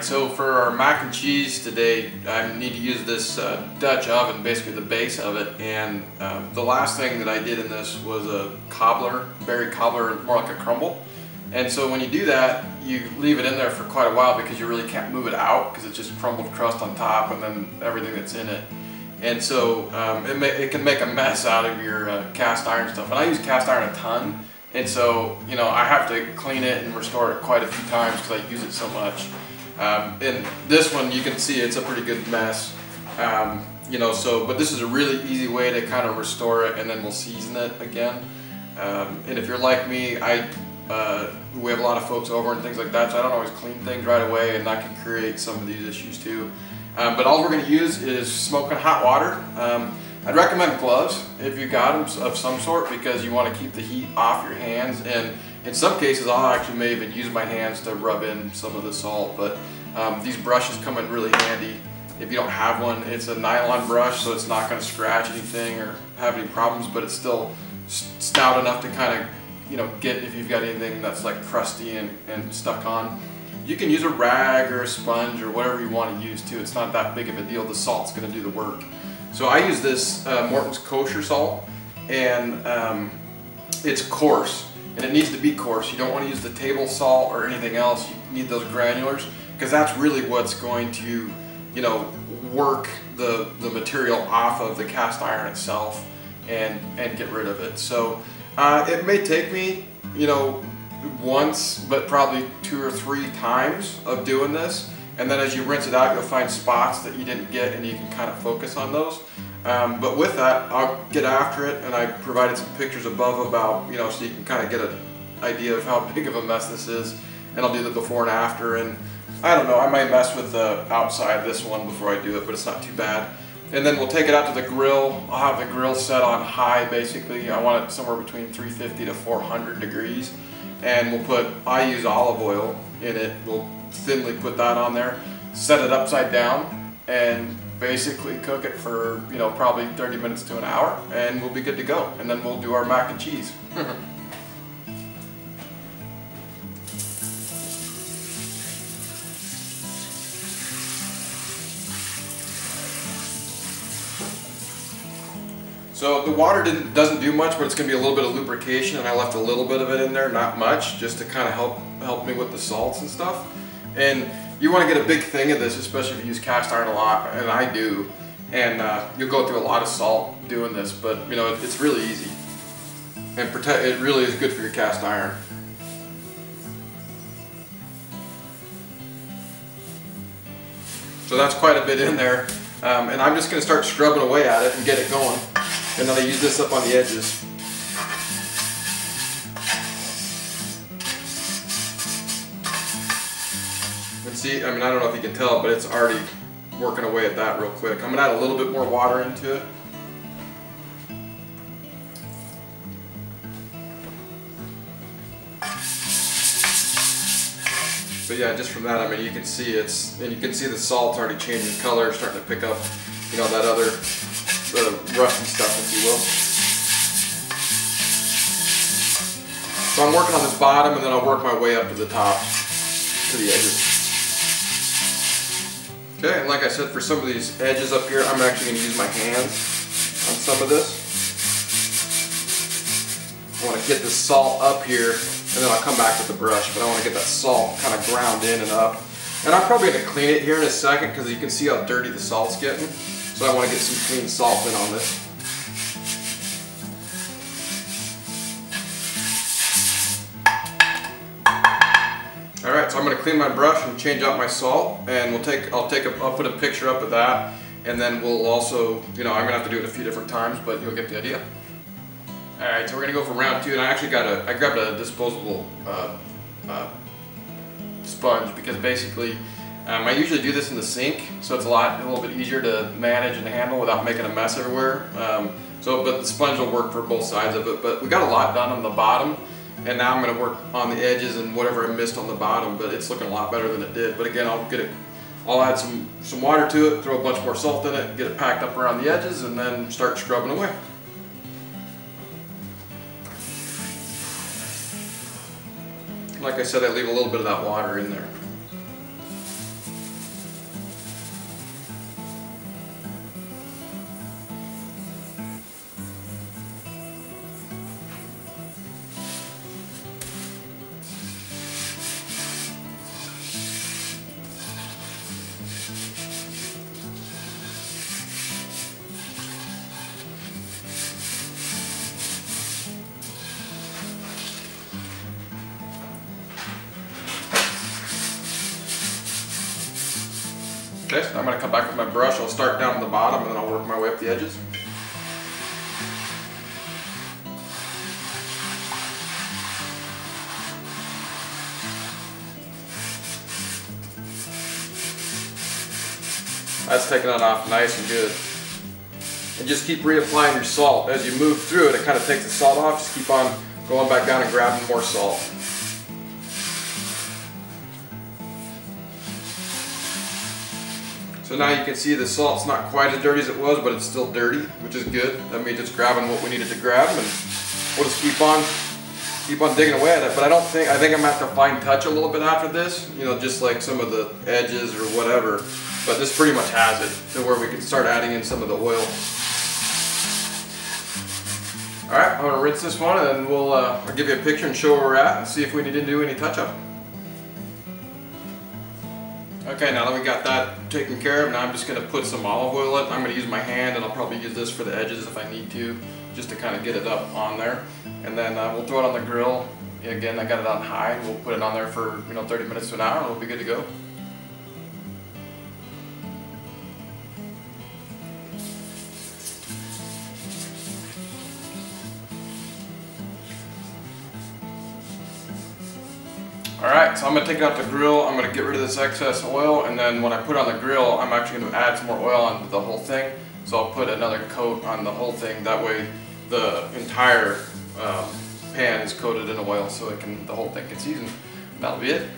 Alright, so for our mac and cheese today, I need to use this Dutch oven, basically the base of it, and the last thing that I did in this was a cobbler, berry cobbler, more like a crumble. And so when you do that, you leave it in there for quite a while because you really can't move it out because it's just crumbled crust on top and then everything that's in it. And so it can make a mess out of your cast iron stuff. And I use cast iron a ton, and so I have to clean it and restore it quite a few times because I use it so much. And this one, you can see it's a pretty good mess. But this is a really easy way to kind of restore it, and then we'll season it again. And if you're like me, we have a lot of folks over and things like that, so I don't always clean things right away, and that can create some of these issues too. But all we're going to use is smoking hot water. I'd recommend gloves if you got them of some sort, because you want to keep the heat off your hands, and in some cases I'll actually may even use my hands to rub in some of the salt. But these brushes come in really handy. If you don't have one, it's a nylon brush, so it's not going to scratch anything or have any problems, but it's still stout enough to kind of get if you've got anything that's like crusty and stuck on. You can use a rag or a sponge or whatever you want to use too. It's not that big of a deal. The salt's going to do the work. So I use this Morton's kosher salt, and it's coarse, and it needs to be coarse. You don't want to use the table salt or anything else. You need those granulars, because that's really what's going to work the material off of the cast iron itself and get rid of it. So it may take me once, but probably 2 or 3 times of doing this, and then as you rinse it out, you'll find spots that you didn't get, and you can kind of focus on those. But with that, I'll get after it, and I provided some pictures above about so you can kind of get an idea of how big of a mess this is, and I'll do the before and after. And I don't know, I might mess with the outside of this one before I do it, but it's not too bad. And then we'll take it out to the grill. I'll have the grill set on high, basically. I want it somewhere between 350 to 400 degrees. And I use olive oil in it. We'll thinly put that on there, set it upside down, and basically cook it for, probably 30 minutes to an hour, and we'll be good to go. And then we'll do our mac and cheese. So the water doesn't do much, but it's going to be a little bit of lubrication, and I left a little bit of it in there, not much, just to kind of help me with the salts and stuff. And you want to get a big thing of this, especially if you use cast iron a lot, and I do. And you'll go through a lot of salt doing this, but it's really easy, and it really is good for your cast iron. So that's quite a bit in there, and I'm just going to start scrubbing away at it and get it going. And then I use this up on the edges. And see, I don't know if you can tell, but it's already working away at that real quick. I'm going to add a little bit more water into it. But yeah, just from that, you can see and you can see the salt's already changing color, starting to pick up, that other rusty stuff, if you will. So I'm working on this bottom, and then I'll work my way up to the top, to the edges. Okay, and like I said, for some of these edges up here, I'm actually going to use my hands on some of this. I want to get the salt up here, and then I'll come back with the brush, but I want to get that salt kind of ground in and up. And I'm probably going to clean it here in a second, because you can see how dirty the salt's getting. So I want to get some clean salt in on this. Alright, so I'm going to clean my brush and change out my salt, and I'll put a picture up of that, and then we'll also, I'm going to have to do it a few different times, but you'll get the idea. Alright, so we're going to go for round 2, and I grabbed a disposable sponge, because basically I usually do this in the sink, so it's a little bit easier to manage and handle without making a mess everywhere. But the sponge will work for both sides of it. But we got a lot done on the bottom, and now I'm going to work on the edges and whatever I missed on the bottom. But it's looking a lot better than it did. But again, I'll add some water to it, throw a bunch more salt in it, get it packed up around the edges, and then start scrubbing away. Like I said, I leave a little bit of that water in there. Okay, so I'm going to come back with my brush. I'll start down at the bottom and then I'll work my way up the edges. That's taking it off nice and good. And just keep reapplying your salt. As you move through it, it kind of takes the salt off. Just keep on going back down and grabbing more salt. So now you can see the salt's not quite as dirty as it was, but it's still dirty, which is good. That means it's grabbing what we needed to grab, and we'll just keep on digging away at it. But I think I'm gonna have to fine touch a little bit after this, you know, just like some of the edges or whatever. But this pretty much has it to where we can start adding in some of the oil. All right, I'm gonna rinse this one, and then I'll give you a picture and show where we're at and see if we need to do any touch-up. Okay, now that we got that taken care of, now I'm just gonna put some olive oil in. I'm gonna use my hand, and I'll probably use this for the edges if I need to, just to kind of get it up on there. And then we'll throw it on the grill. Again, I got it on high. We'll put it on there for 30 minutes to an hour, and we'll be good to go. Alright, so I'm going to take it out the grill. I'm going to get rid of this excess oil, and then when I put it on the grill, I'm actually going to add some more oil onto the whole thing. So I'll put another coat on the whole thing. That way the entire pan is coated in oil so the whole thing can season. That'll be it.